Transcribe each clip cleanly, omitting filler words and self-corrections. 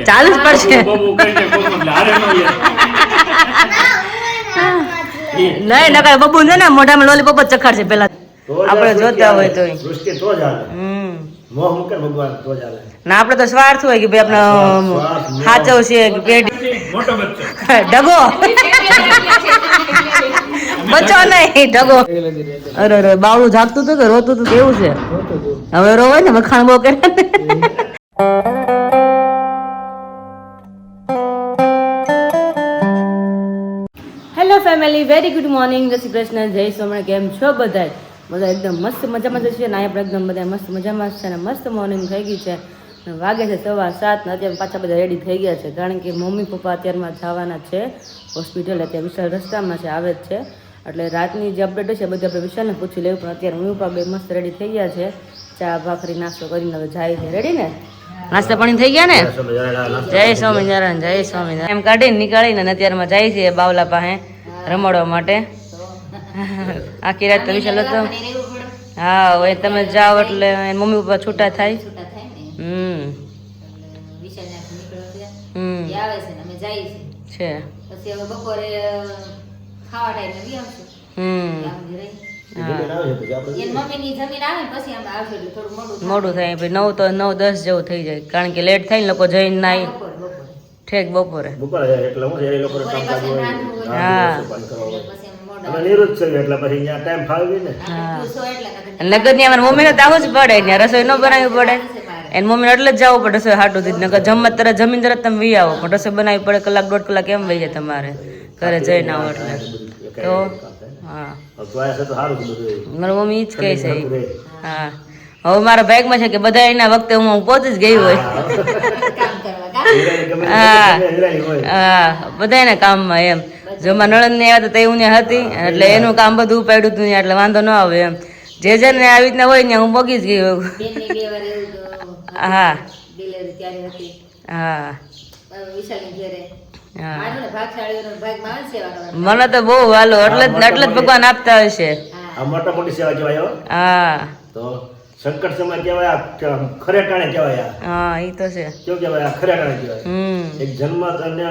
ચાલુ જ પડશે. નહીં નકર બબુ છે ને મોઢામાં લોલીપોપ જ ચખાડશે પેલા આપણે જોતા હોય તો. ના આપણે તો સ્વાર્થ હોય કે ભાઈ આપણે સાચવશે કે પેઢી ઢગો બચો નહીં ઢગો. અરે અરે બાવળું જાગતું હતું કે રોતું હતું કેવું છે હવે રોવાય ને વખાણ બહુ કરે. Hello family, very good morning, જય શ્રી કૃષ્ણ, જય સોમનાથ. કેમ છો બધા? બધા એકદમ મસ્ત મજામાં જ છે ને અહીંયા પણ એકદમ બધા મસ્ત મજામાં છે ને મસ્ત મોર્નિંગ થઈ ગઈ છે. વાગે છે 7:15 ને અત્યારે પાછા બધા રેડી થઈ ગયા છે કારણ કે મમ્મી પપ્પા અત્યારમાં જવાના છે હોસ્પિટલ. અત્યારે વિશાલ રસ્તામાં છે, આવે જ છે એટલે રાતની જે અપડેટ છે બધી આપણે વિશાલને પૂછી લેવું. પણ અત્યારે મમ્મી પપ્પા બે મસ્ત રેડી થઈ ગયા છે, ચા ભાખરી નાસ્તો કરીને હવે જાય છે. રેડી ને? નાસ્તા પાણી થઈ ગયા ને? જય સ્વામિનારાયણ, જય સ્વામિનારાયણ એમ કાઢીને નીકળીને અત્યારમાં જાય છે બાવલા પાસે રમાડવા માટે. આખી રાત તો વિશાલ હતો. હા હવે તમે જાઓ એટલે મમ્મી પપ્પા છૂટા થાય. છે પછી હવે બપોરે ખાવા ટાઈમે મોડું થાય પછી 9 તો 9-10 જેવું થઈ જાય કારણ કે લેટ થાય ને લોકો જઈને નાઈ ઠેક બપોરે. હા નગર ની અમારી મમ્મી ને તો આવું જ પડે, ત્યાં રસોઈ ન બનાવવી પડે. એની મમ્મી એટલે જ જવું પડે રસોઈ હાટું થી. નગર જમવા તરત જમીન તરત તમે વી આવો, પણ રસોઈ બનાવવી પડે 1-1.5 કલાક એમ વહી જાય તમારે ઘરે જઈને આવો એટલે. તો હા મારી મમ્મી જ કહે છે. હા હવે મારા ભાગમાં છે કે બધા એના વખતે હું પહોંચી જ ગઈ હોય. હા હા બધા એના કામમાં એમ. જો મારા નણંદ ને આવ્યા હતા હું હતી એટલે એનું કામ બધું ઉપાડ્યું હતું એટલે વાંધો ન આવે એમ. જે ને આવી રીતના હોય ને હું પગી જ ગઈ હોય. હા હા મને તો બહુ વાલો એટલે જ ભગવાન આપતા હશે. મોટા મોટી સેવા કહેવાય. હા તો સંકટ સમય કહેવાય, ખરે ટાણે કહેવાય. હા એ તો છે. કેવું કહેવાય? ખરે ટાણે કહેવાય. એક જન્મ અને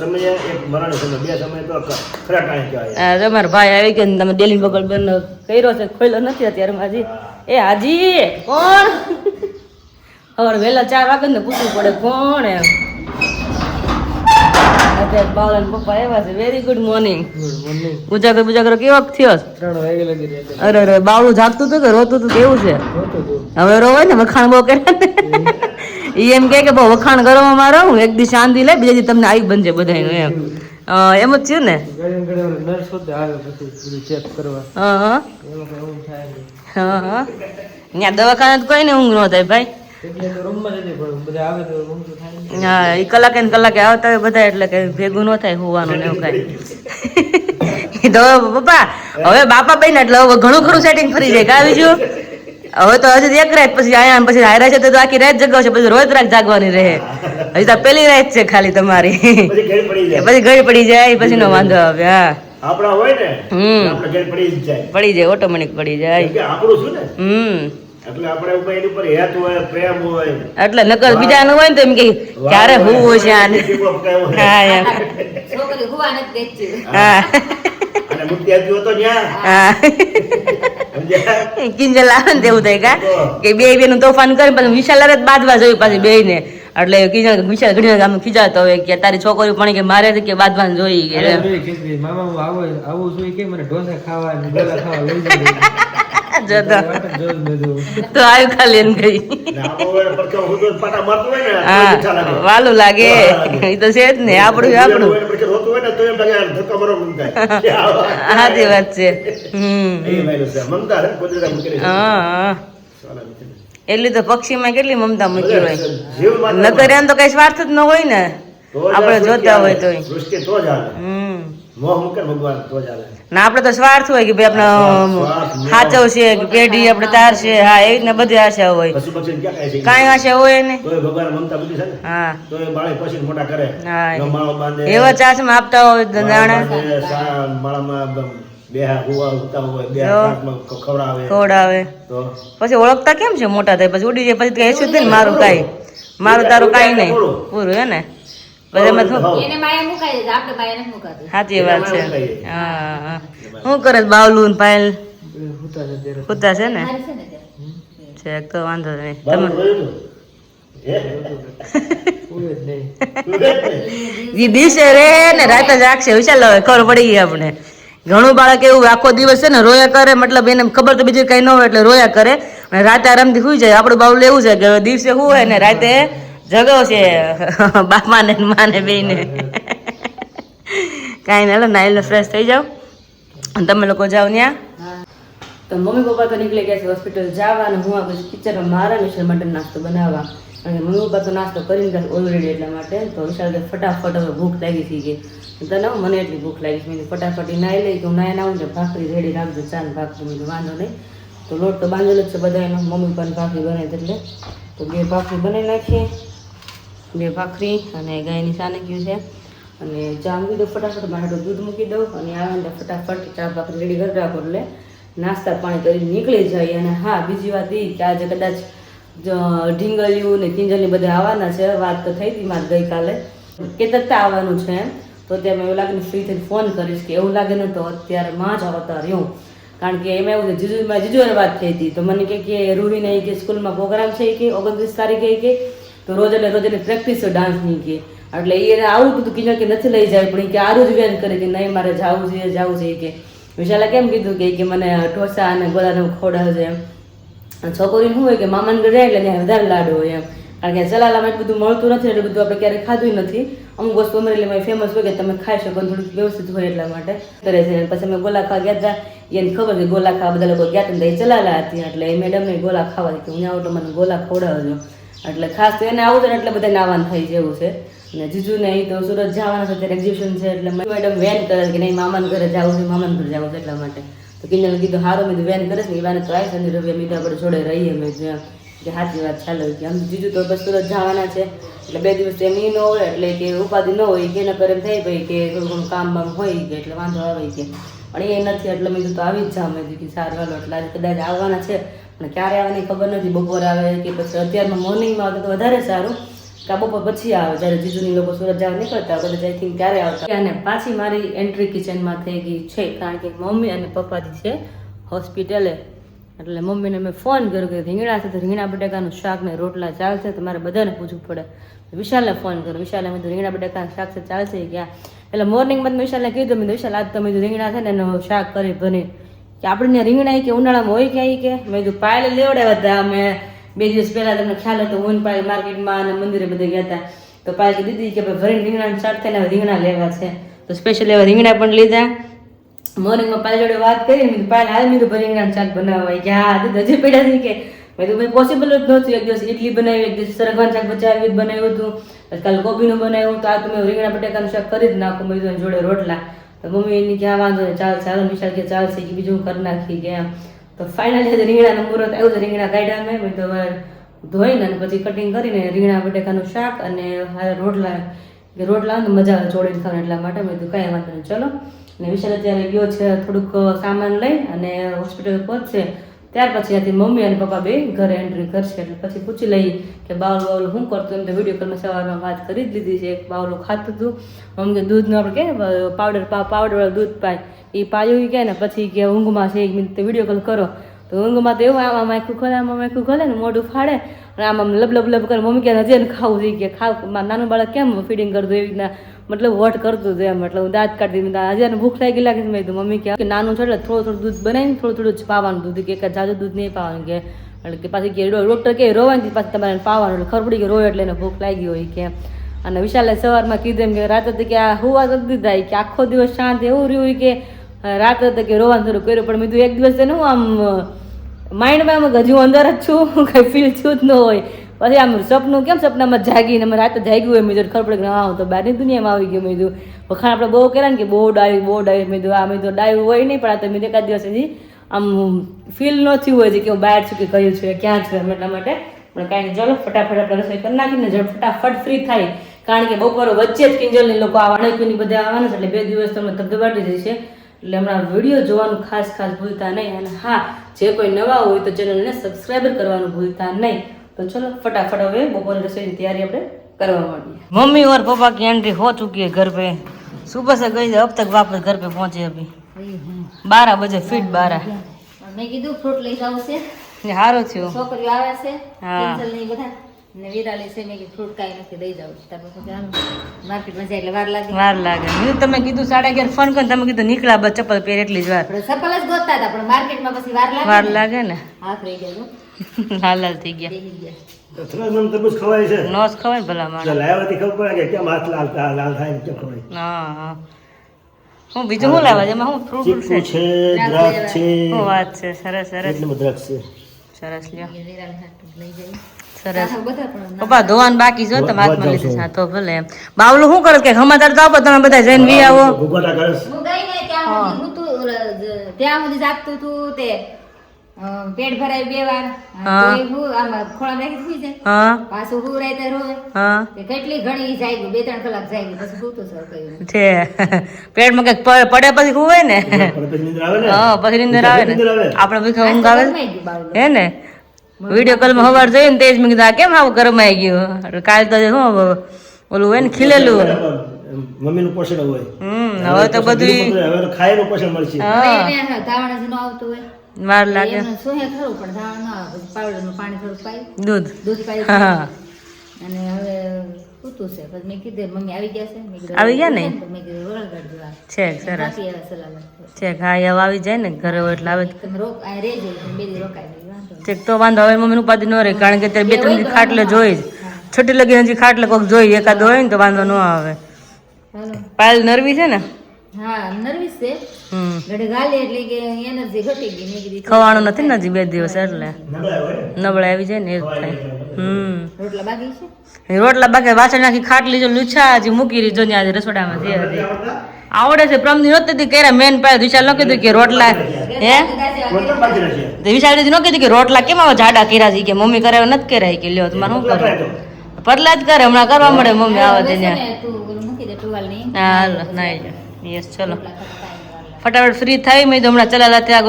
સમય, એક મરણ સમય, બે સમય તો ખરે ટાણે કહેવાય. તમારા ભાઈ આવી ગયા, તમે ડેલી બગલ બંધ કર્યો છે, ખોલ્યો નથી અત્યારે હાજી. એ હાજી કોણ? હવે વહેલા 4 વાગે ને પૂછવું પડે કોણ એમ. અત્યારે બાવલા પપ્પા આવ્યા છે. Very good morning. ઉજાગરો કેવો થયો? 3 વાગે લગી રહ્યા. અરે અરે બાવળું જાગતું હતું કે રોતું હતું કેવું છે હવે રોવાય ને વખાણ બહુ કરે. ઈ એમ કે બહુ વખાણ કરવામાં મારો હું એક દી શાંતિ લે, બીજા દી તમને આવી બનશે બધાનું એમ. એમ જ થયું ને? નર્સ હોતે આવે પછી ચેક કરવા. હા એમાં કઈ ઊંઘ થાય નહીં. હા હા ત્યાં દવાખાને કોઈ ને ઊંઘ ન થાય ભાઈ. એટલે તો રૂમમાં જ નથી પડવું, બધા આવે તો ઊંઘ તો થાય નહીં. હા એ કલાકે ને કલાકે આવતા હોય બધા એટલે કે ભેગું ન થાય હોવાનું ને એવું કાંઈ. તો પપ્પા હવે બાપા બન્યા એટલે હવે ઘણું ખરું સેટિંગ ફરી જાય. કાવી જો હવે તો હજી એક રાત પછી આયા પછી હાયરા છે તો આખી રાત જગાવશે, પછી રોજ રાત જાગવાની રહે. હજી તો પેલી રાત છે ખાલી તમારી, પછી ઘડી પડી જાય પછી નો વાંધો આવે. હા આપણા હોય ને આપણે ઘર પડી જાય ઓટોમેટિક પડી જાય. આપણું શું ને એટલે આપણે ઉપર એની ઉપર હેત હોય, પ્રેમ હોય એટલે નકર બીજા નું હોય ને તો એમ કે ક્યારે હું હોય છે આને. હા એમ છોકરી હુવા નથી દેતી. હા અને મુક્તિ આપ્યો તો ન્યા. હા કિંજલ આવે ને તેવું થાય કે બે નું તોફાન કરે પછી વિશાલ બાંધવા જોયું પાછી બે ને એટલે કિંજલ વિશાલ ઘણી આમ ખીજાતો હોય કે તારી છોકરી પણ કે મારે કે બાંધવાનું જોઈ કે મામા આવું જોઈએ કે મને ઢોસા ખાવા ને ગોલા ખાવા લઈ જાય. તો આવ્યું ખાલી એમ ગઈ. વાલું લાગે એ તો છે જ ને. આપણું સાચી વાત છે. હા એટલી તો પક્ષીમાં કેટલી મમતા મૂકી હોય. નકર એમ તો કઈ સ્વાર્થ જ ન હોય ને આપણે જોતા હોય તો. ના આપડે તો સ્વાર્થ હોય કે ભાઈ આપણે સાચવશે કે પેઢી આપણે તારશે. હા એવી રીતના બધી આશા હોય. કઈ આશા હોય ને. હા એવા ચાસમાં આપતા હોય દાણા ખવડાવે. પછી ઓળખતા કેમ છે મોટા થાય પછી ઉડી જાય પછી કહેશું ને મારું કાંઈ મારું તારું કાંઈ નહીં પૂરું હે ને બધામાં શું એને માયા મુકાઈ દે આપણે માયા નથી મુકાતી સાચી વાત છે હા શું કરે છે બાવલું ને પાયલ હુતા છે ને મારી છે ને ત્યાં. છે તો વાંધો નહીં બાબુ તમે રોયું હતું? હે? ઈ દિવસે રે ને રાતે જાગશે વિશાલ હવે ખબર પડી ગઈ આપણે ઘણું બાળક એવું આખો દિવસ છે ને રોયા કરે મતલબ એને ખબર તો બીજું કઈ ન હોય એટલે રોયા કરે અને રાતે આરામથી સુઈ જાય આપણું બાવલું એવું છે કે દિવસે શું હોય ને રાતે જગો છે બાપાને ને માને બેને કાંઈ ના નાઈને ફ્રેશ થઈ જાવ અને તમે લોકો જાઓ ત્યાં તો મમ્મી પપ્પા તો નીકળી ગયા છે હોસ્પિટલ જવા અને હું આ પછી કિચનમાં મારા વિશાલ માટે નાસ્તો બનાવવા અને મમ્મી પપ્પા તો નાસ્તો કરીને ગયા ઓલરેડી એટલા માટે તો વિશાલ કે ફટાફટ હવે ભૂખ લાગી થઈ ગઈ તને મને એટલી ભૂખ લાગી છે મેં ફટાફટ નાહી લઈ કે હું નાહીને આવું ને ભાખરી રેડી રાખજો ચાલ ભાખરી મેં વાંધો નહીં તો લોટ તો બાંધેલો જ છે બધાનો મમ્મી પણ ભાખરી બનાવી એટલે તો 2 ભાખરી બનાવી નાખીએ 2 ભાખરી અને ગાયની સાને ગયું છે અને ચા મૂકી દઉં ફટાફટ માટે દૂધ મૂકી દઉં અને આવે ને ફટાફટ ચા ભાખરી રેડી કરી રાખો એટલે નાસ્તા પાણી કરી નીકળી જાય અને હા બીજી વાત એ કે આજે કદાચ ઢીંગલિયું ને કિંજલની બધા આવવાના છે વાત તો થઈ હતી મારે ગઈકાલે કે તત્તા આવવાનું છે એમ તો ત્યાં મેં એવું લાગે ફ્રી થઈને ફોન કરીશ કે એવું લાગે ને તો અત્યારે માં જ આવતા રહ્યું કારણ કે એમાં એવું છે જીજુને વાત થઈ હતી તો મને કે રૂહીને કે સ્કૂલમાં પ્રોગ્રામ છે કે 29 તારીખે કે તો રોજ એટલે પ્રેક્ટિસ છે ડાન્સની કે એટલે એને આવું કીધું કિંજલ કે નથી લઈ જાય પણ કે આરું જ વેન કરે કે નહીં મારે જવું છે કે વિશાલે કેમ કીધું કે મને ઢોસા અને ગોલાને ખવડાવશે એમ છોકરીને શું હોય કે મામાને ઘરે જાય એટલે ત્યાં વધારે લાડ હોય એમ કારણ કે ચલાલામાં એટલું બધું મળતું નથી એટલે બધું આપણે ક્યારેય ખાધું નથી અમુક વસ્તુ અમરેલીમાં ફેમસ હોય કે તમે ખાઈ શકો થોડુંક વ્યવસ્થિત હોય એટલા માટે કરે છે પછી અમે ગોલા ખાવા ગયા હતા એને ખબર કે ગોલા ખાવા બધા લોકો ગયા હતા એ ચલાલા હતી એટલે એ મેડમને ગોલા ખાવા કે હું આવું તો મને ગોલા ખવડાવજો એટલે ખાસ તો એને આવું છે ને એટલે બધા નાવાનું થઈ જેવું છે અને જીજુને અહીં તો સુરત જવાના છે ત્યારે એક્ઝિબિશન છે એટલે મેડમ વેન કરે કે નહીં મામાને ઘરે જવું છે મામાને ઘરે જવું છે એટલા માટે તો કિંજલ કીધું હારું મેં વેન કરે છે ને એ વાને તો આવી છે રવિ મેં આપણે જોડે રહીએ મેં કે સાચી વાત ચાલો કે આમ જીજુ તો બસ સુરત જવાના છે એટલે 2 દિવસ એમ ન હોય એટલે કે ઉપાધિ ન હોય કે ન કરે એમ થઈ ભાઈ કે થોડું ઘણું કામ બામ હોય કે એટલે વાંધો આવે કે પણ એ નથી એટલે મેં તો આવી જ જાઉં મેં કે સારું હાલો એટલે આજે કદાચ આવવાના છે પણ ક્યારે આવવાની ખબર નથી બપોરે આવે કે પછી અત્યારમાં મોર્નિંગમાં આવે તો વધારે સારું કે બપોર પછી આવે જ્યારે જીજુની લોકો સુરત જવા નીકળતા કદાચ આઈ થિંક ત્યારે આવતા અને પાછી મારી એન્ટ્રી કિચનમાં થઈ ગઈ છે કારણ કે મમ્મી અને પપ્પાથી છે હોસ્પિટલે એટલે મમ્મીને મેં ફોન કર્યો કે રીંગણા છે તો રીંગણા બટાકાનું શાક ને રોટલા ચાલશે તો મારે બધાને પૂછવું પડે વિશાલને ફોન કર્યો વિશાલે મેં રીંગણા બટાકાનું શાક છે ચાલશે ક્યાં એટલે મોર્નિંગમાં મેં વિશાલને કીધું મેં વિશાલ આજ તમે રીંગણા છે ને એનું શાક કરી બને કે આપણે રીંગણા કે ઉનાળામાં હોય ક્યાંય કે મેં કીધું પાયલે લેવડાવ્યા હતા અમે 2 દિવસ પહેલાં તમને ખ્યાલ હતો હું પાયલ માર્કેટમાં અને મંદિરે બધે ગયા હતા તો પાયલ દીદી કે ભાઈ ભરીને રીંગણાનું શાક થઈને રીંગણા લેવા છે તો સ્પેશિયલ એવા રીંગણા પણ લીધા મોર્નિંગમાં પાયલ જોડે વાત કરી મેં પાયલ હાલ મેં ભરી રીંગણાનું શાક બનાવવા કે હા દીદી હજી પડ્યા છે કે મેં તો ભાઈ પોસિબલ જ નહોતું એક દિવસ ઇડલી બનાવી એક દિવસ સરગવાનું શાક બચાવી બનાવ્યું હતું કાલે કોબીનું બનાવ્યું તો આ તો મેં રીંગણા બટાકાનું શાક કરી જ નાખું મેં જોડે રોટલા તો મમ્મી એની ક્યાં વાંધો ચાલશે હાલો વિશાલ કે ચાલશે કે બીજું કરી નાખી કે એમ તો ફાઇનલી રીંગણાનું મુહૂર્ત આવ્યું તો રીંગણા કાઢ્યા મેં તો ધોઈને અને પછી કટિંગ કરીને રીંગણા બટાકાનું શાક અને રોટલા મજા આવે જોડીને ખાવાનું એટલા માટે મેં તો કાંઈ વાંધો નહીં ચલો અને વિશાલ અત્યારે ગયો છે થોડુંક સામાન લઈ અને હોસ્પિટલ પહોંચશે ત્યાર પછી ત્યાંથી મમ્મી અને પપ્પા બે ઘરે એન્ટ્રી કરશે એટલે પછી પૂછી લઈ કે બાવલું શું કરતું એમ તો વિડીયો કોલમાં સવારમાં વાત કરી જ લીધી છે એક બાવલું ખાતું હતું મમ્મી કે દૂધનું આપણે કે પાવડરવાળું દૂધ પાય એ પાયું કે ને પછી કે ઊંઘમાં છે 1 મિનિટ વિડીયો કોલ કરો તો ઊંઘમાં તો એવું આમાં માખું ખોલે ને મોઢું ફાડે અને આમ લબ કરે મમ્મી કે હજી એને ખાવું જોઈએ કે ખાવ નાનું બાળક કેમ ફીડિંગ કરતું એવી રીતના મતલબ વોટ કરતું હતું એમ એટલે હું દાંત કાઢી હજી એને ભૂખ લાગી લાગે છે મેં કીધું મમ્મી કે નાનું છે એટલે થોડું દૂધ બનાવીને થોડું જ પાવાનું દૂધ કે જાજુ દૂધ નહીં પાવાનું કે એટલે કે પાછી કે ડૉક્ટર કે રોવાની પાછી તમારે પાવાનું એટલે ખબર પડી કે રોય એટલે એને ભૂખ લાગી હોય કે અને વિશાલે સવારમાં કીધું એમ કે રાતે કે આ હુવા કરી દીધા કે આખો દિવસ શાંત એવું રહ્યું કે રાતે તો કે રોવાનું થોડું કર્યું પણ મેં તો એક દિવસ તો હું આમ માઇન્ડમાં આમ હજુ અંદર જ છું કંઈ ફીલ થયું જ ન હોય પછી આમ સપનું કેમ સપનામાં જાગીને અમે રાતે જાગ્યું હોય મેં ખબર પડે કે હા તો બહારની દુનિયામાં આવી ગયું મેં વખાણ આપણે બહુ કર્યા ને કે બહુ ડાયું મેં આ મેં તો ડાયું હોય નહીં પણ આ તો મેં એકાદ દિવસ હજી આમ ફીલ ન થયું હોય છે કે હું બહાર છું કે કયું છું ક્યાં છું એમ એટલા માટે પણ કાંઈ નહીં ચલો ફટાફટ આપણે રસોઈ કરી નાખીને ફટાફટ ફ્રી થાય કારણ કે બપોરે વચ્ચે જ કિંજલની લોકો આવવાના બધા આવવાના છે એટલે 2 દિવસ તમને ધબધબાટી જશે એટલે હમણાં વિડીયો જોવાનું ખાસ ભૂલતા નહીં અને હા જે કોઈ નવા હોય તો ચેનલને સબસ્ક્રાઈબર કરવાનું ભૂલતા નહીં तो चलो फटाफट હવે બપોરની રસોઈની તૈયારી આપણે કરવા માંડીએ। मम्मी और पापा की एंट्री हो चुकी है घर पे। सुबह से गई थी, अब तक वापस घर पे पहुंचे अभी 12 बजे फिट 12। મેં કીધું ફ્રૂટ લઈ જાવું છે, સારું થયું। છોકરીઓ આવે છે હા। કેન્સલ નહીં બધા ને વિરાલી છે, મેં કીધું ફ્રૂટ કાંઈ નથી લઈ જાવું છે, તારે પછી આમ માર્કેટમાં જાય એટલે વાર લાગે। વાર લાગે। હું તમે કીધું 11:30 ફોન કરીને તમે કીધું નીકળ્યા બસ ચપ્પલ પહેર એટલી જ વાર આપણે સફલ જ ગોતતા હતા પણ માર્કેટમાં પછી વાર લાગે વાર ને। લાગે ને હાથ રહી ગયો લાલ લાલ થઈ ગયા। બેસી ગયા થોડા મન તરબૂચ ખવાય છે નોસ ખવાય ને ભલા માણસ। જો લાવ્યાથી ખબર પડે કે કેમ હાથ લાલ થાય ને કેમ ખવાય હા હા હું બીજું શું લાવવા છે એમાં હું ફ્રૂટ ચીકુ છે દ્રાક્ષ છે શું વાત છે। સરસ સરસ એટલું બધું દ્રાક્ષ છે સરસ લ્યો વિરાલી હાથ લઈ જાય સરસ। બધા પણ પપ્પા ધોવાનું બાકી જો તમે હાથમાં લીધું છે તો ભલે એમ। બાવલું શું કરે કે સમાચાર તો આપો તમે બધા જઈને વી આવો। ભૂગોટા કરસ હું ગઈ ને ત્યાં સુધી હું ત્યાં સુધી જાગતું તું તે પેટ ભરાય 2 વાર હા। તોય હું આમાં ખોળા રાખી સુઈ જાય હા પાછું હું રાતે રોવે હા તે કેટલી ઘણી જાગ્યું 2-3 કલાક જાગ્યું પછી સૂતો સર કહ્યું છે પેટમાં કઈક પડે પછી શું હોય ને પછી નીંદર આવે ને હા પછી નીંદર આવે ને નીંદર આવે આપણે ભીખા ઊંઘ આવે ગરમાઈ ગયું બાવલું હે ને વિડીયો કોલમાં સવાર જોઈ ને તેજ મેં કીધું આ કેમ આવું ગરમાઈ ગયું। કાલ તો શું ઓલું હોય ને ખીલેલું હોય। મમ્મીનું પોષણ હોય હવે તો બધું હવે તો ખાયનું પોષણ મળશે હા એને ધાવણ જ ન આવતું હોય વાર લાગે। એમને સોહે ખરું પણ ધાવણ ન આવે પછી પાવડરનું પાણી થોડું પાયું દૂધ દૂધ પાયું હા અને હવે સૂતું છે પછી મેં કીધું મમ્મી આવી ગયા છે મેં કીધું આવી ગયા ને? તો મેં કીધું વળગાડજો આ છે સરસ બાકી હવે સલાહ છે હા હવે આવી જાય ને ઘરે હોય એટલે આવે તમે રોક આ રેજો બે દી રોકાઈ ગઈ વાંધો નહીં. ઠીક તો વાંધો હવે મમ્મીનું ઉપાધિ ન રહે કારણ કે અત્યારે 2-3 દી ખાટલે જોઈ જ છઠ્ઠી લગી હજી ખાટલે કોઈક જોઈ એકાદ હોય ને તો વાંધો ન આવે। હાલો પાયલ નરવી છે ને હા નર્વિસ છે હમ ઘડી ગાલી એટલે કે એનર્જી ઘટી ગઈ મેં કીધું ખવાનું નથી ને હજી 2 દિવસ એટલે નબળાઈ હોય ને નબળા આવી જાય ને એ જ થાય। રોટલા બાકી છે રોટલા બાકી વાસણ નાખી ખાટલી જો લૂછા હજી મૂકી રહી જો ને આજે રસોડામાં છે હજી આવડે છે પ્રમદી નહોતી કે મેન પાય વિશાલ ન કીધું કે રોટલા હે કોઈ પણ બાકી નથી તો વિશાલ દીદી ન કીધું કે રોટલા કેમ આવા જાડા કર્યા છે કે મમ્મી કરે નથી કરાય કે લ્યો તમારે શું કરે પડલા જ કરે હમણાં કરવા મળે મમ્મી આવે તે છે ને તું ઓલું મૂકી દે ટુવાલ નહીં હા હાલો નાઈ જા યસ ચલો રોટલા ખાતા કાંઈ વાર લાગે. ફટાફટ ફ્રી થઈ મેં તો હમણાં ચલાલા ત્યાં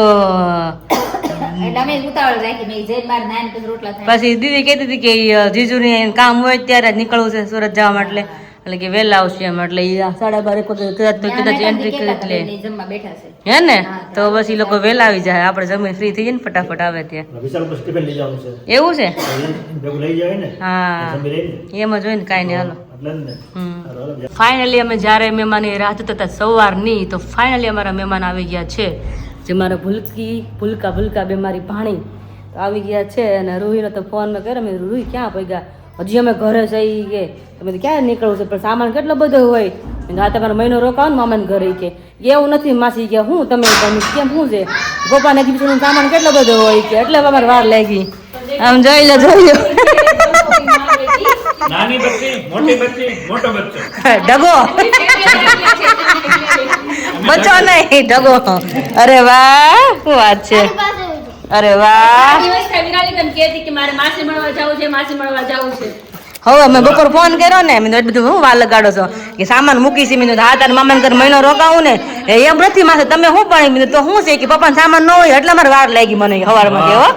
એટલે અમે ઉતાવળ રાખી મેં જઈને મારે નાઈને પછી રોટલા થાય પછી દીદી કહેતી હતી કે જીજુની કામ હોય ત્યારે જ નીકળવું છે સુરત જવા માટે એટલે કે વહેલા આવશે એમ એટલે 12:30 કદાચ એન્ટ્રી કરી એટલે જમવા બેઠા છે હે ને તો બસ ઈ લોકો વહેલા આવી જાય આપણે જમીન ફ્રી થઈ જાય ને ફટાફટ આવે ત્યાં વિશાલ પર સ્ટીફન લઈ જવાનું છે એવું છે ભેગું લઈ જાય ને હા જમી લઈને એમ જ હોય ને કાંઈ નહીં હાલો એટલે જ ને હાલો, હાલો. ફાઇનલી અમે જ્યારે મહેમાનની રાહ જોતા હતા સવારની તો ફાઇનલી અમારા મહેમાન આવી ગયા છે જે મારા ભૂલકા બે મારી ભાણી તો આવી ગયા છે અને રૂહીનો તો ફોન મેં કર્યો મેં કીધું, રૂહી ક્યાં પગ્યા હજી અમે ઘરે જઈ કે તમે તો ક્યાં નીકળવું છે પણ સામાન કેટલો બધો હોય મેં કીધું, આ તમારો મહિનો રોકાવો ને મામાને ઘરે કે એવું નથી માસી કે હું તમે કેમ શું છે પપ્પાને એક્ઝિબિશનનો સામાન કેટલો બધો હોય કે એટલે અમારે વાર લાગી આમ જોઈ લો નાની બચ્ચી મોટી બચ્ચી મોટો બચ્ચો ડગો બચો નહીં ડગો અરે વાહ શું વાત છે અરે વાહ હવે મેં બપોર ફોન કર્યો ને મેં એટલું બધું હું વાર લગાડો છો કે સામાન મૂકી છે મેં હા તાર મામાને ઘરે મહિનો રોકાવું ને એમ નથી માસે તમે શું પણ મેં તો શું છે કે પપ્પાને સામાન ન હોય એટલે મારે વાર લાગી મને સવારમાં કેવો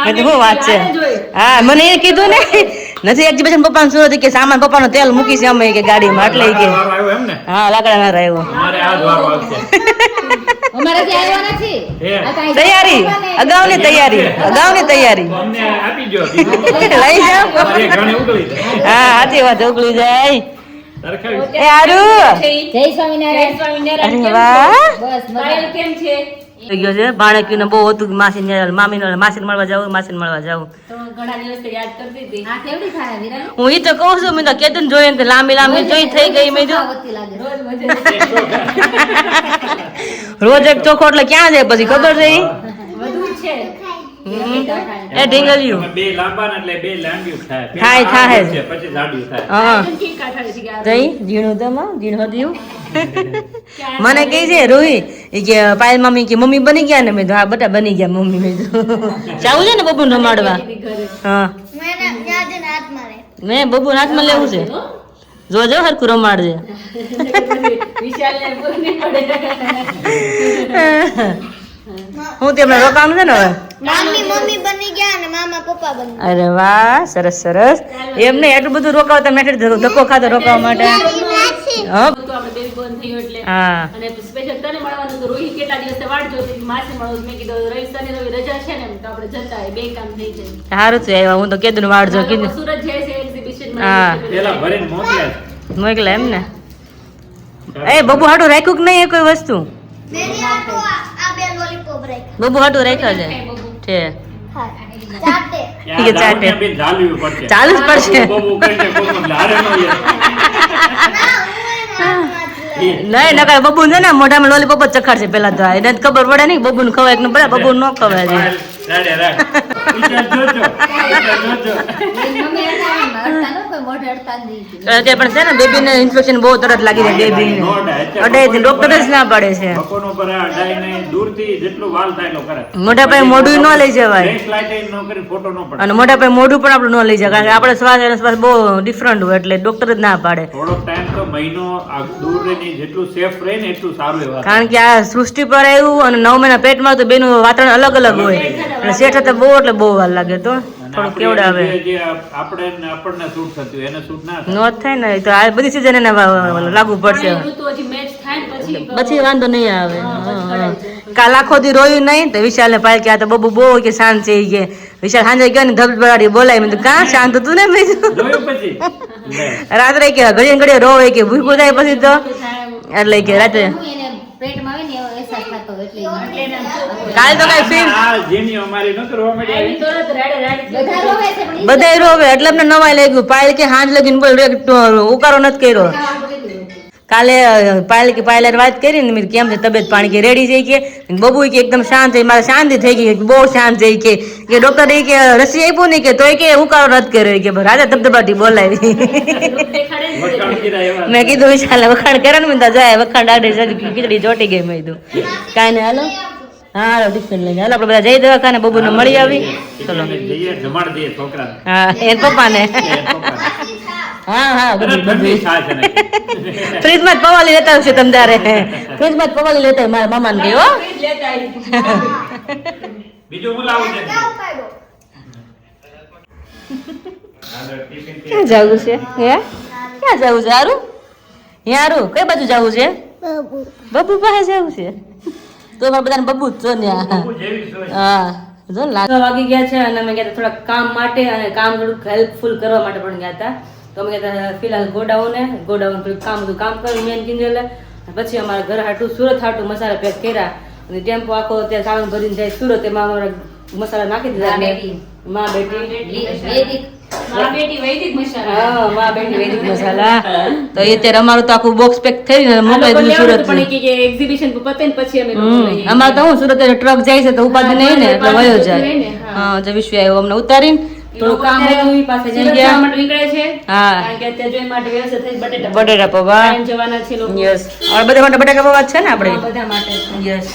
મેં તો શું વાત છે હા મને એ કીધું ને નથી એક્ઝિબિશન પપ્પાને શું હતું કે સામાન પપ્પાનું તેલ મૂકી છે અમે કે ગાડીમાં એટલે કે વારો આવ્યો એમ ને હા લાકડા ના રહ્યો મારે આ જ વારો આવશે અમારે ત્યાં આવ્યો નથી હે. આ કાંઈ તૈયારી અગાઉની તૈયારી તો અમને આપી દો લઈ જાઓ મારી ઘણી ઉગલી જાય હા સાચી વાત ઉકળી જાય તરખાવી એ હારું જય સ્વામિનારાયણ અરે વાહ બસ મજા કેમ છે થઈ ગયો છે ભાણેકીને બહુ હતું કે માસીને મળવા જાવું માસીને મળવા જાવું હા કેવડી થાય વિરાલી હું ઈ તો કહું છું મેં તો કેતું જોઈને તો લાંબી જોઈ થઈ ગઈ મેં જો આવતી લાગે રોજ એક ચોખ્ખો એટલે ક્યાં જાય પછી ખબર છે ઈ? એ ઢીંગલિયું બે લાંબા ને એટલે બે લાંબિયું થાય થાય છે પછી જાડિયું થાય હા જઈ ઝીણું તો માં ઝીણું હતું મને કહે છે રોહી ઈ કે પાયલ મમ્મી કે મમ્મી બની ગયા ને મેં કીધું, હા બધા બની ગયા મમ્મી મેં કીધું. જાવું છે ને બબુને રમાડવા હા મેં બબુને હાથમાં લેવું છે જોજો હરખું રમાડજે હું તેમને રોકાવાનું છે ને હવે મમ્મી બની ગયા અને મામા પપ્પા બની અરે વાહ સરસ સરસ એમ નહીં એટલું બધું રોકાવ તમે ધક્કો ખાતો રોકાવા માટે હા તો આપણે બેબી બંધ થયું એટલે હા અને સ્પેશિયલ તને મળવાનું તો રોહી કેટલા દિવસે વાટ જોતી હતી, માસે મળો મેં કીધું રવિ શનિ રવિ રજા છે ને તો આપણે જતા હોય, બે કામ થઈ જાય. સારું છે આવ્યા હું તો કીધું વાળ જો કીધું સુરત જાય છે એક્ઝિબિશન હા. પેલા ભરીને મોકલ્યા મોકલે એમ ને એ બબુ હાટું રાખ્યું કે નહીં એ કોઈ વસ્તુ મેરી આ બે લોલીપોપ રાખ્યા બબુ હાટું રાખ્યા છે છે હા ચાટે ઠીક છે, ચાટે. બેન ચાલવી પડશે ચાલુ જ પડશે બબુ કરીને કોકનો લારે ન નહીં નકર બબુ છે ને મોઢામાં લોલીપોપ જ ચખાડશે પેલા તો એને જ ખબર પડે નહીં બબુ ને ખવાય કે ન પડે બબુ ન ખવાય છે રાડે રાડ વિચાર જોજો વિચાર જોજો મમ્મી અડતા ન કોઈ મોઢે અડતા જ નહીં. અત્યારે પણ છે ને બેબીને ઇન્ફેક્શન બહુ તરત લાગી જાય બેબીને અડાઈ ડોક્ટર જ ના પાડે છે બકોનો પર અડાઈને દૂરથી જેટલું વાલ થાય એટલો કરે મોઢા પાસે મોઢું ન લઈ જવાય ફેસ લાઈટ ન કરી ફોટો ન પડે અને મોઢા પાસે મોઢું પણ આપણું ન લઈ જાય કારણ કે આપણે શ્વાસ અને શ્વાસ બહુ ડિફરન્ટ હોય એટલે ડોક્ટર જ ના પાડે થોડોક ટાઈમ તો મહિનો આ દૂર રહીને જેટલું સેફ રહે ને એટલું સારું એ વાત કારણ કે આ સૃષ્ટિ પર આવ્યું અને 9 મહિના પેટમાં તો બેનું વાતાવરણ અલગ અલગ હોય એટલે શેઠ તો બહુ એટલે બહુ વાર લાગે તો થોડું કેવડે આવે જે આપણને સૂટ થતું એને સૂટ ના થાય નો થાય ને તો આ બધી સીઝન એને લાગુ પડશે ઋતુ હજી મેચ થાય ને પછી પછી વાંધો નહીં આવે કાલ આખો દી રોયું નહીં તો વિશાલને પાય કે આ તો બબુ બહુ કે શાંત છે ઈ કે વિશાલ સાંજે ગયો ને ધબધબાટી બોલાય મેં કીધું કાં શાંત હતું ને મેં કીધું. જોયું પછી લે. રાત્રે કે ઘડીએ ઘડીએ રોવે કે ભૂખું થાય પછી તો એટલે કે રાત્રે હું એને પેટમાં આવે ને એવો અહેસાસ થતો એટલે કાલ તો કઈ ફીલ આ જેની અમારી નતો રોવા માંડી આવી તરત રાડે રાડે બધા રોવે છે પણ બધાય રોવે એટલે અમને નવાઈ લાગ્યું પાયલ કે હાંજ લગીને બોલ ઉકારો નથી કર્યો કાલે પાયલ વાત કરી ને મેં કેમ છે તબિયત પાણી કે રેડી જઈ કે બબુ કે એકદમ શાંત થઈ મારે શાંતિ થઈ ગઈ બહુ શાંત થઈ કે ડોક્ટર એ કે રસી આપ્યું નહીં કે તોય કે ઉકારો નથી કર્યો કે રાજા ધબધબાટી બોલાવી દેખાડે ને વખાણ કર્યા એવા મેં કીધું વિશાલ વખાણ કરે ને મેં તો જાય વખાણ ડાઢે ખીચડી ચોટી ગઈ મેં કીધું કાંઈ નહીં હાલો હા હાલો ટિફિન લઈને હાલો આપણે બધા જઈ દવાખાને બબુને મળી આવી ચલો જઈએ જમાડ દઈએ છોકરાને હા એન પપ્પાને હા હા બધું ઠંડી છાશ અને ફ્રીજમાં જ પવાલી લેતા આવશે તમ તારે ફ્રીજમાં જ પવાલી લેતા હોય મારા મામાને કહ્યું હો લેતા આવી બીજું હું લાવું છે કાઢો હાલો, ટિફિન કે ક્યાં જવું છે હે ક્યાં જવું છે હારું યારું કઈ બાજુ જવું છે બબુ પાસે જવું છે તો મારા બધાને બબુ જ છો ને બહુ જેવી સોચ. હા જો વાગી ગયા છે અને અમે ગયા હતા થોડા કામ માટે અને કામ થોડુંક હેલ્પફુલ કરવા માટે પણ ગયા હતા તો અમે ગયા હતા ફિલહાલ ગોડાઉન થોડું કામ કર્યું મેન કિંજલે પછી અમારા ઘર હાટું સુરત હાટું મસાલા પેક કર્યા અને ટેમ્પો આખો ત્યાં સામાન ભરીને જાય સુરત એમાં અમારા મસાલા નાખી દીધા માં બેટી મા બેટી વૈદિક મસાલા હા માં બેટી વૈદિક મસાલા તો એ અત્યારે અમારું તો આખું બોક્સ પેક થઈને મોકલાઈ દીધું સુરત પણ કે એક્ઝિબિશન પતે ને પછી અમે લોકો લઈએ. અમારે તો હું સુરત ટ્રક જાય છે તો ઉપાધિ નહીં ને એટલે વયો જાય હોય ને, હા જે વિશ્વ આવ્યો અમને ઉતારીને થોડું કામ હતું ઈ પાસે જઈ સુરત જવા ગયા માટે નીકળે છે હા કારણ કે અત્યારે જોઈ માટે વ્યવસ્થિત થઈ બટેટા બટેટા પૌવા ખાઈને જવાના છે લોકો યસ હવે બધા માટે બટેકા પૌવા જ છે ને આપણે હા, બધા માટે છે. યસ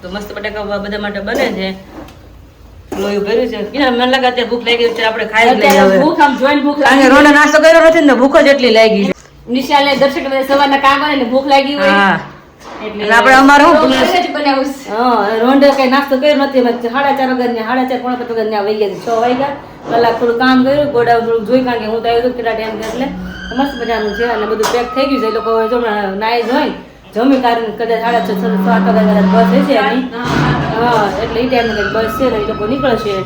તો મસ્ત બટેકા પૌવા બધા માટે બને છે લોહી ભર્યું છે કિના મને લાગે અત્યારે ભૂખ લાગી છે આપણે ખાઈ જ લઈએ અત્યારે હવે ભૂખ આમ જોઈને ભૂખ કારણ કે લાગી રોંડા નાસ્તો કર્યો નથી ને ભૂખ જ એટલી લાગી છે નિશાલે દર્શક બધા સવારના કામ કરે ને ભૂખ લાગી હોય હા એટલે અને આપણે અમારે શું તો ઘરે જ બનાવું છે. હા રોંડે કઈ નાસ્તો કર્યો નથી 4:30 વાગ્યા 4:30 પોણા 5 વાગ્યા વહી ગયા 6 વાગ્યા કલાક થોડું કામ કર્યું ગોડાઉન થોડું જોઈ કારણ કે હું તો આવ્યો હતો કેટલા ટાઈમ એટલે મસ્ત મજાનું છે અને બધું પેક થઈ ગયું છે એ લોકો જો નાઈ જોઈ જમી કાઢીને કદાચ 6:30 7 વાગ્યા બસ હશે એની હા એટલે એ ટાઈમે કંઈક બસ છે ને એ લોકો નીકળશે અને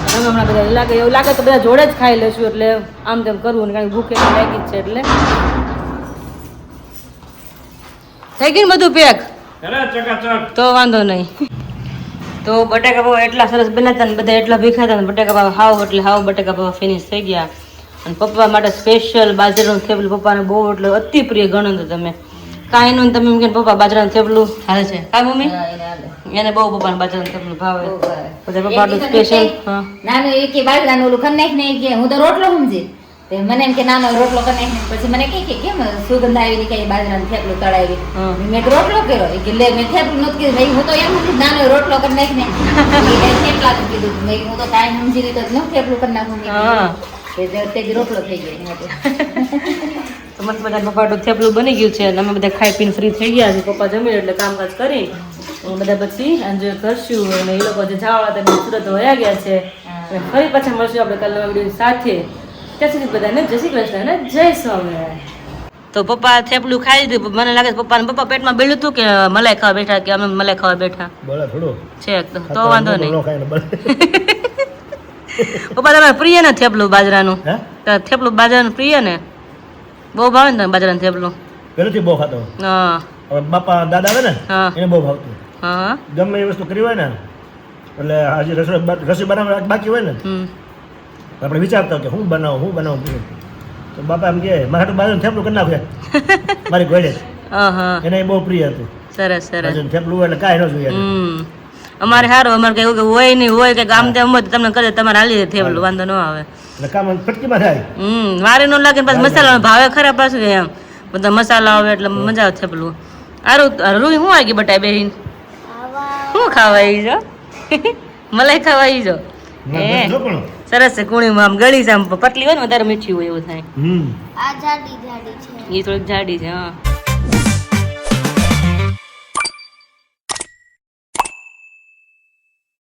અમે હમણાં બધા લાગે એવું લાગે તો બધા જોડે જ ખાઈ લેશું એટલે આમ તેમ કરવું ને કારણ કે ભૂખ એટલી લાગી જ છે એટલે થઈ ગયું ને બધું પેક અરે ચકાચક તો વાંધો નહીં તો બટાકા પૌવા એટલા સરસ બનાવતા ને બધા એટલા ભીખા હતા ને બટાકા પૌવા હાવ એટલે હાવ બટાકા પૌવા ફિનિશ થઈ ગયા અને પપ્પા માટે સ્પેશિયલ બાજરાનું થેપલું પપ્પાને બહુ એટલે અતિ પ્રિય ગણો તો તમે કાંઈ નું તમે એમ કે પપ્પા બાજરાનું થેપલું હાલે છે કા મમ્મી એને બહુ પપ્પાને બાજરાનું થેપલું ભાવે બધા પપ્પાનું સ્પેશિયલ હા નાનું એ કે બાજરાનું ઓલું કરી નાખ ને કે હું તો રોટલો સમજી તે મને એમ કે નાનો રોટલો કરી નાખ ને પછી મને કે કેમ સુગંધ આવી ને કે બાજરાનું થેપલું તળાવી હા. મેં તો રોટલો કર્યો એ કે લે મેં થેપલું નથી કીધું ભાઈ હું તો એમ નથી નાનો રોટલો કરી નાખ ને થેપલા કીધું મેં હું તો કાંઈ સમજી લીધો ન થેપલું કરી નાખું મેં હા. કીધું. તે જ રોટલો થઈ ગયો એના માટે. તો મસ્ત બધા પપ્પાનું થેપલું બની ગયું છે અને અમે બધા ખાઈ પીને ફ્રી થઈ ગયા છે પપ્પા જમીને એટલે કામકાજ કરી બધા પછી એન્જોય કરશું અને એ લોકો જે જવાવાળા હતા બે સુરત વયા ગયા છે અને ફરી પાછા મળશું આપણે કાલના વિડીયો સાથે. ત્યાં સુધી બધાને જય શ્રી કૃષ્ણ અને જય સ્વામિનારાયણ. તો પપ્પા થેપલું ખાઈ દીધું. મને લાગે છે પપ્પા પેટમાં બેલું હતું કે મલાઈ ખાવા બેઠા કે અમે મલાઈ ખાવા બેઠા બોલે થોડું છે તો વાંધો નહીં. ખાય ને બોલે. પપ્પા તમારે પ્રિય ને થેપલું બાજરાનું? હે થેપલું બાજરાનું પ્રિય ને? બહુ ભાવે ને તમે બાજરાનું થેપલું? પેલેથી બહુ ખાતો. હા હવે બાપા દાદા આવે ને હા એને બહુ ભાવતું. હા ગમે એ વસ્તુ કરી હોય ને એટલે હજી રસોઈ બનાવવા બાકી હોય ને આપણે વિચારતા કે હું બનાવું તો બાપા એમ કે મારે તો બાજુ થેપલું કરી નાખે મારી ઘોડે હા એને બહુ પ્રિય હતું. સરસ સરસ. બાજુનું થેપલું હોય એટલે કાંઈ ન જોઈએ. અમારે સારું અમારે કઈ હોય નહીં હોય કે આમ તેમ હોય તો તમને કરે તમારે હાલી જાય થેપલું વાંધો ન આવે. એટલે કામ ફટકીમાં થાય. મારે ન લાગે પાછું મસાલા ભાવે ખરાબ પાછું એમ બધા મસાલા આવે એટલે મજા આવે થેપલું. રૂઈ શું આવી ગઈ બટા બેહીન શું ખાવા આવી જો મલાઈ ખાવા આવી જો. જો પણ સરસ છે કુણીમાં આમ ગળી છે આમ પતલી હોય ને વધારે મીઠી હોય એવું થાય. આ જાડી જાડી છે. એ થોડીક જાડી છે હા.